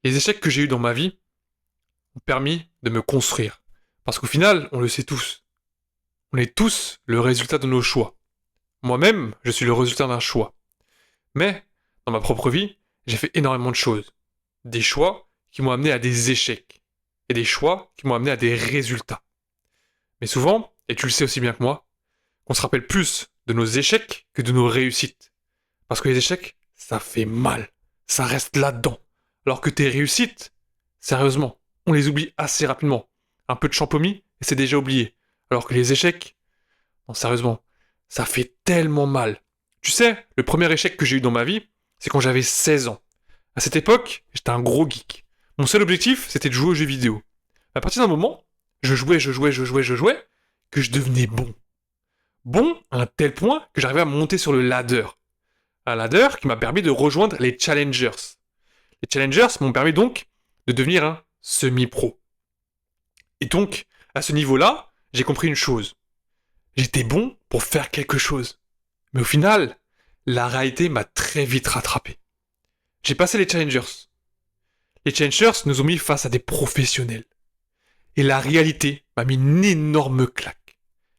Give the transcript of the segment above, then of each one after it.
Les échecs que j'ai eus dans ma vie ont permis de me construire. Parce qu'au final, on le sait tous. On est tous le résultat de nos choix. Moi-même, je suis le résultat d'un choix. Mais, dans ma propre vie, j'ai fait énormément de choses. Des choix qui m'ont amené à des échecs. Et des choix qui m'ont amené à des résultats. Mais souvent, et tu le sais aussi bien que moi, on se rappelle plus de nos échecs que de nos réussites. Parce que les échecs, ça fait mal. Ça reste là-dedans. Alors que tes réussites, sérieusement, on les oublie assez rapidement. Un peu de champomis, et c'est déjà oublié. Alors que les échecs, non, sérieusement, ça fait tellement mal. Tu sais, le premier échec que j'ai eu dans ma vie, c'est quand j'avais 16 ans. À cette époque, j'étais un gros geek. Mon seul objectif, c'était de jouer aux jeux vidéo. À partir d'un moment, je jouais, que je devenais bon. Bon à un tel point que j'arrivais à monter sur le ladder. Un ladder qui m'a permis de rejoindre les challengers. Les challengers m'ont permis donc de devenir un semi-pro. Et donc, à ce niveau-là, j'ai compris une chose. J'étais bon pour faire quelque chose. Mais au final, la réalité m'a très vite rattrapé. J'ai passé les challengers. Les challengers nous ont mis face à des professionnels. Et la réalité m'a mis une énorme claque.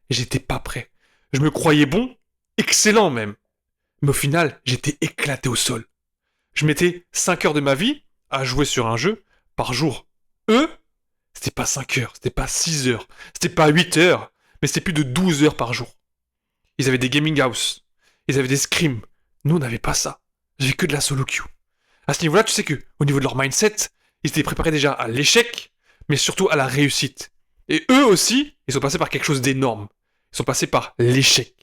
Et j'étais pas prêt. Je me croyais bon, excellent même. Mais au final, j'étais éclaté au sol. Je mettais 5 heures de ma vie à jouer sur un jeu par jour. Eux, c'était pas 5 heures, c'était pas 6 heures, c'était pas 8 heures, mais c'était plus de 12 heures par jour. Ils avaient des gaming house, ils avaient des scrims. Nous, on n'avait pas ça. J'avais que de la solo queue. À ce niveau-là, tu sais que, au niveau de leur mindset, ils étaient préparés déjà à l'échec, mais surtout à la réussite. Et eux aussi, ils sont passés par quelque chose d'énorme. Ils sont passés par l'échec.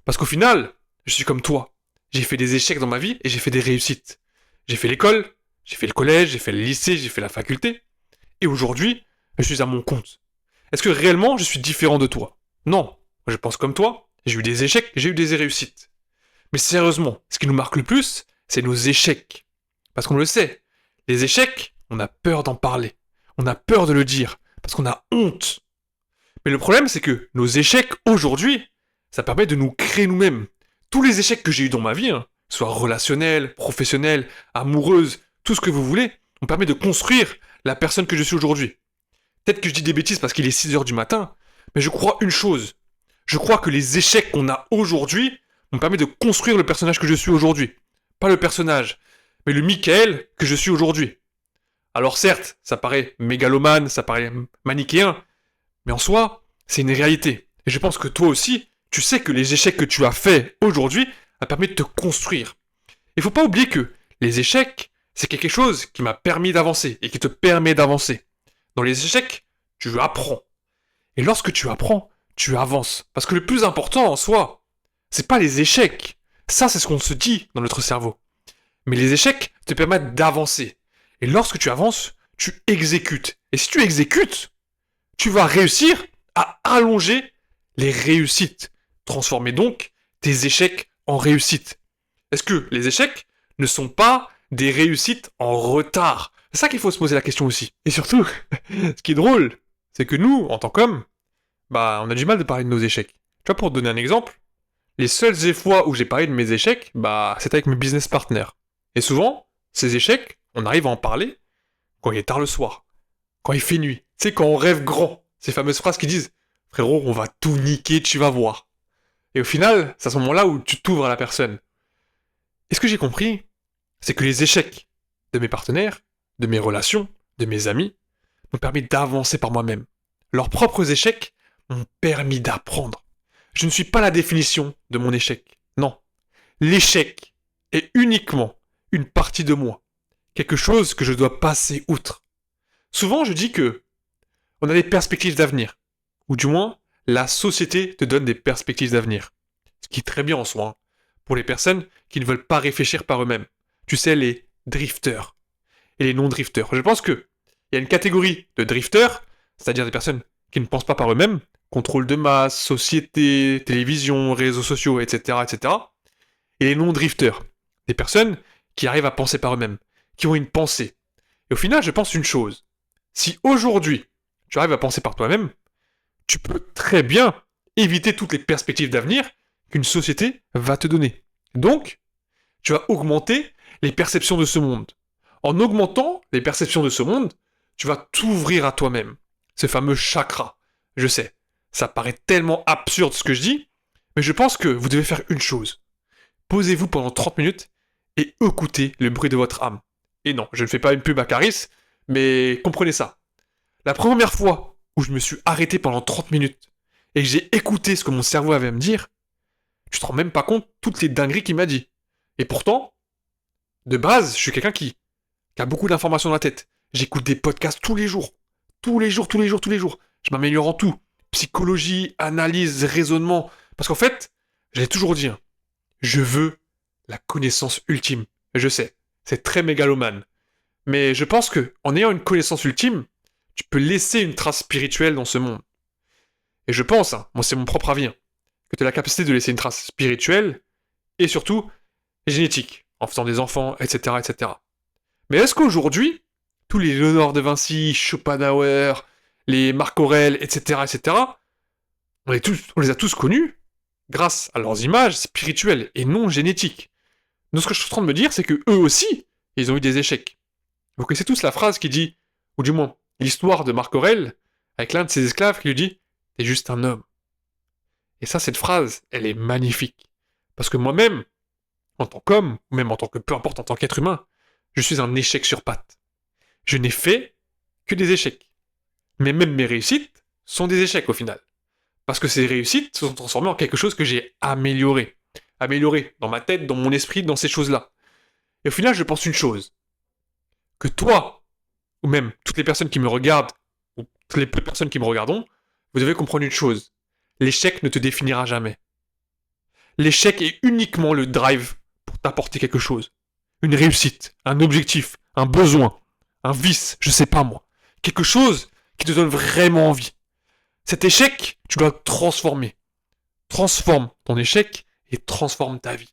Parce qu'au final, je suis comme toi. J'ai fait des échecs dans ma vie et j'ai fait des réussites. J'ai fait l'école, j'ai fait le collège, j'ai fait le lycée, j'ai fait la faculté. Et aujourd'hui, je suis à mon compte. Est-ce que réellement je suis différent de toi? Non. Moi, je pense comme toi. J'ai eu des échecs, j'ai eu des réussites. Mais sérieusement, ce qui nous marque le plus, c'est nos échecs. Parce qu'on le sait. Les échecs, on a peur d'en parler. On a peur de le dire. Parce qu'on a honte. Mais le problème, c'est que nos échecs, aujourd'hui, ça permet de nous créer nous-mêmes. Tous les échecs que j'ai eus dans ma vie, soit relationnels, professionnels, amoureuses, tout ce que vous voulez, ont permis de construire la personne que je suis aujourd'hui. Peut-être que je dis des bêtises parce qu'il est 6 heures du matin, mais je crois une chose. Je crois que les échecs qu'on a aujourd'hui m'ont permis de construire le personnage que je suis aujourd'hui. Pas le personnage, mais le Michael que je suis aujourd'hui. Alors certes, ça paraît mégalomane, ça paraît manichéen, mais en soi, c'est une réalité. Et je pense que toi aussi, tu sais que les échecs que tu as faits aujourd'hui a permis de te construire. Il faut pas oublier que les échecs, c'est quelque chose qui m'a permis d'avancer et qui te permet d'avancer. Dans les échecs, tu apprends. Et lorsque tu apprends, tu avances. Parce que le plus important en soi, c'est pas les échecs. Ça, c'est ce qu'on se dit dans notre cerveau. Mais les échecs te permettent d'avancer. Et lorsque tu avances, tu exécutes. Et si tu exécutes, tu vas réussir à allonger les réussites. Transformer donc tes échecs en réussites. Est-ce que les échecs ne sont pas des réussites en retard? C'est ça qu'il faut se poser la question aussi. Et surtout, ce qui est drôle, c'est que nous, en tant qu'hommes, on a du mal de parler de nos échecs. Tu vois, pour te donner un exemple, les seules fois où j'ai parlé de mes échecs, c'était avec mes business partners. Et souvent, ces échecs, on arrive à en parler quand il est tard le soir, quand il fait nuit. Tu sais, quand on rêve grand. Ces fameuses phrases qui disent « Frérot, on va tout niquer, tu vas voir ». Et au final, c'est à ce moment-là où tu t'ouvres à la personne. Et ce que j'ai compris, c'est que les échecs de mes partenaires, de mes relations, de mes amis, m'ont permis d'avancer par moi-même. Leurs propres échecs m'ont permis d'apprendre. Je ne suis pas la définition de mon échec. Non. L'échec est uniquement une partie de moi. Quelque chose que je dois passer outre. Souvent, je dis que on a des perspectives d'avenir. Ou du moins, la société te donne des perspectives d'avenir. Ce qui est très bien en soi, pour les personnes qui ne veulent pas réfléchir par eux-mêmes. Tu sais, les drifters et les non-drifters. Je pense que il y a une catégorie de drifters, c'est-à-dire des personnes qui ne pensent pas par eux-mêmes, contrôle de masse, société, télévision, réseaux sociaux, etc., etc. Et les non-drifters, des personnes qui arrivent à penser par eux-mêmes, qui ont une pensée. Et au final, je pense une chose. Si aujourd'hui, tu arrives à penser par toi-même, tu peux très bien éviter toutes les perspectives d'avenir qu'une société va te donner. Donc, tu vas augmenter les perceptions de ce monde. En augmentant les perceptions de ce monde, tu vas t'ouvrir à toi-même. Ce fameux chakra. Je sais, ça paraît tellement absurde ce que je dis, mais je pense que vous devez faire une chose. Posez-vous pendant 30 minutes et écoutez le bruit de votre âme. Et non, je ne fais pas une pub à Caris, mais comprenez ça. La première fois où je me suis arrêté pendant 30 minutes et que j'ai écouté ce que mon cerveau avait à me dire, tu te rends même pas compte toutes les dingueries qu'il m'a dit. Et pourtant, de base, je suis quelqu'un qui a beaucoup d'informations dans la tête. J'écoute des podcasts tous les jours. Tous les jours, tous les jours, tous les jours. Je m'améliore en tout. Psychologie, analyse, raisonnement. Parce qu'en fait, j'ai toujours dit, hein, je veux la connaissance ultime. Je sais, c'est très mégalomane. Mais je pense que, en ayant une connaissance ultime, tu peux laisser une trace spirituelle dans ce monde. Et je pense, hein, moi c'est mon propre avis, hein, que tu as la capacité de laisser une trace spirituelle et surtout génétique, en faisant des enfants, etc., etc. Mais est-ce qu'aujourd'hui, tous les Léonard de Vinci, Schopenhauer, les Marc Aurèle, etc., etc., on les a tous connus grâce à leurs images spirituelles et non génétiques. Donc ce que je suis en train de me dire, c'est que eux aussi, ils ont eu des échecs. Vous connaissez tous la phrase qui dit, ou du moins l'histoire de Marc Aurèle, avec l'un de ses esclaves qui lui dit « T'es juste un homme ». Et ça, cette phrase, elle est magnifique. Parce que moi-même, en tant qu'homme, ou même en tant que peu importe, en tant qu'être humain, je suis un échec sur pattes. Je n'ai fait que des échecs. Mais même mes réussites sont des échecs au final. Parce que ces réussites se sont transformées en quelque chose que j'ai amélioré. Amélioré dans ma tête, dans mon esprit, dans ces choses-là. Et au final, je pense une chose. Que toi, ou même toutes les personnes qui me regardent, ou toutes les peu de personnes qui me regarderont, vous devez comprendre une chose. L'échec ne te définira jamais. L'échec est uniquement le drive pour t'apporter quelque chose. Une réussite, un objectif, un besoin, un vice, je sais pas moi. Quelque chose qui te donne vraiment envie. Cet échec, tu dois le transformer. Transforme ton échec et transforme ta vie.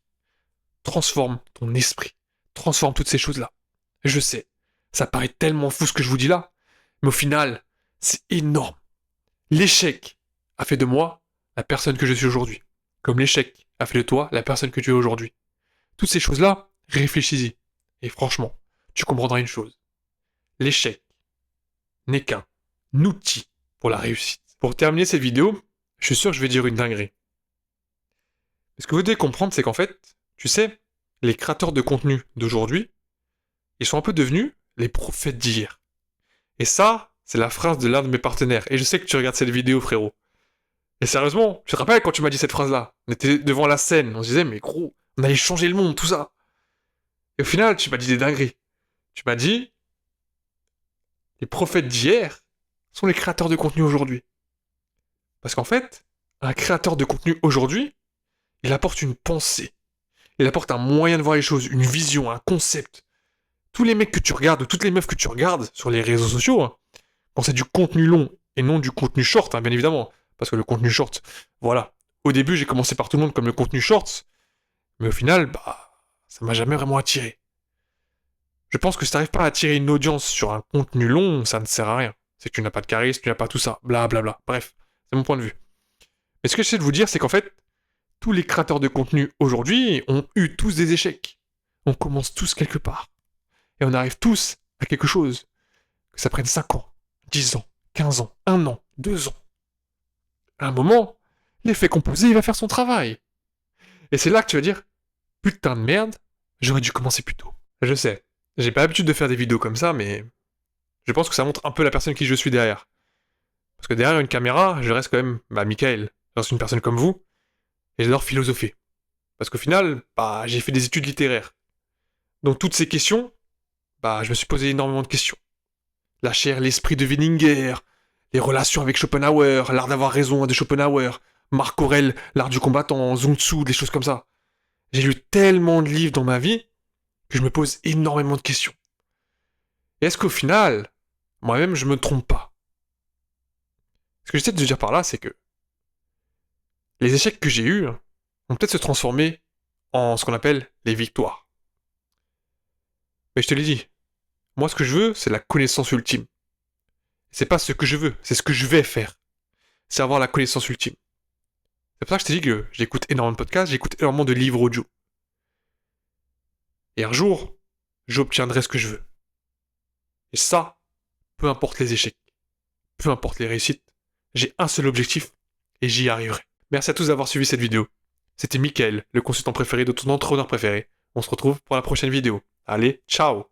Transforme ton esprit. Transforme toutes ces choses-là. Je sais, ça paraît tellement fou ce que je vous dis là, mais au final, c'est énorme. L'échec a fait de moi la personne que je suis aujourd'hui. Comme l'échec a fait de toi la personne que tu es aujourd'hui. Toutes ces choses-là, réfléchis-y. Et franchement, tu comprendras une chose. L'échec n'est qu'un outil pour la réussite. Pour terminer cette vidéo, je suis sûr que je vais dire une dinguerie. Ce que vous devez comprendre, c'est qu'en fait, tu sais, les créateurs de contenu d'aujourd'hui, ils sont un peu devenus les prophètes d'hier. Et ça, c'est la phrase de l'un de mes partenaires. Et je sais que tu regardes cette vidéo, frérot. Et sérieusement, tu te rappelles quand tu m'as dit cette phrase-là? On était devant la scène, on se disait, mais gros, on allait changer le monde, tout ça. Et au final, tu m'as dit des dingueries. Tu m'as dit, les prophètes d'hier sont les créateurs de contenu aujourd'hui. Parce qu'en fait, un créateur de contenu aujourd'hui, il apporte une pensée. Il apporte un moyen de voir les choses, une vision, un concept. Tous les mecs que tu regardes, ou toutes les meufs que tu regardes sur les réseaux sociaux, hein, quand c'est du contenu long et non du contenu short, hein, bien évidemment, parce que le contenu short, voilà. Au début, j'ai commencé par tout le monde comme le contenu short, mais au final, bah, ça m'a jamais vraiment attiré. Je pense que si t'arrives pas à attirer une audience sur un contenu long, ça ne sert à rien. C'est que tu n'as pas de charisme, tu n'as pas tout ça, blablabla. Bla bla. Bref, c'est mon point de vue. Mais ce que j'essaie de vous dire, c'est qu'en fait, tous les créateurs de contenu aujourd'hui ont eu tous des échecs. On commence tous quelque part. Et on arrive tous à quelque chose. Que ça prenne 5 ans, 10 ans, 15 ans, 1 an, 2 ans. À un moment, l'effet composé, il va faire son travail. Et c'est là que tu vas dire, putain de merde, j'aurais dû commencer plus tôt. Je sais, j'ai pas l'habitude de faire des vidéos comme ça, mais je pense que ça montre un peu la personne qui je suis derrière. Parce que derrière une caméra, je reste quand même, Michael. Je reste une personne comme vous, et j'adore philosopher. Parce qu'au final, j'ai fait des études littéraires. Donc toutes ces questions, je me suis posé énormément de questions. La chair, l'esprit de Wieninger, les relations avec Schopenhauer, l'art d'avoir raison de Schopenhauer, Marc Aurèle, l'art du combattant, Sun Tzu, des choses comme ça. J'ai lu tellement de livres dans ma vie que je me pose énormément de questions. Et est-ce qu'au final, moi-même, je me trompe pas? Ce que j'essaie de dire par là, c'est que les échecs que j'ai eus vont peut-être se transformer en ce qu'on appelle les victoires. Mais je te l'ai dit, moi ce que je veux, c'est la connaissance ultime. C'est pas ce que je veux, c'est ce que je vais faire. C'est avoir la connaissance ultime. C'est pour ça que je t'ai dit que j'écoute énormément de podcasts, j'écoute énormément de livres audio. Et un jour, j'obtiendrai ce que je veux. Et ça, peu importe les échecs, peu importe les réussites, j'ai un seul objectif et j'y arriverai. Merci à tous d'avoir suivi cette vidéo. C'était Mickaël, le consultant préféré de ton entrepreneur préféré. On se retrouve pour la prochaine vidéo. Allez, ciao!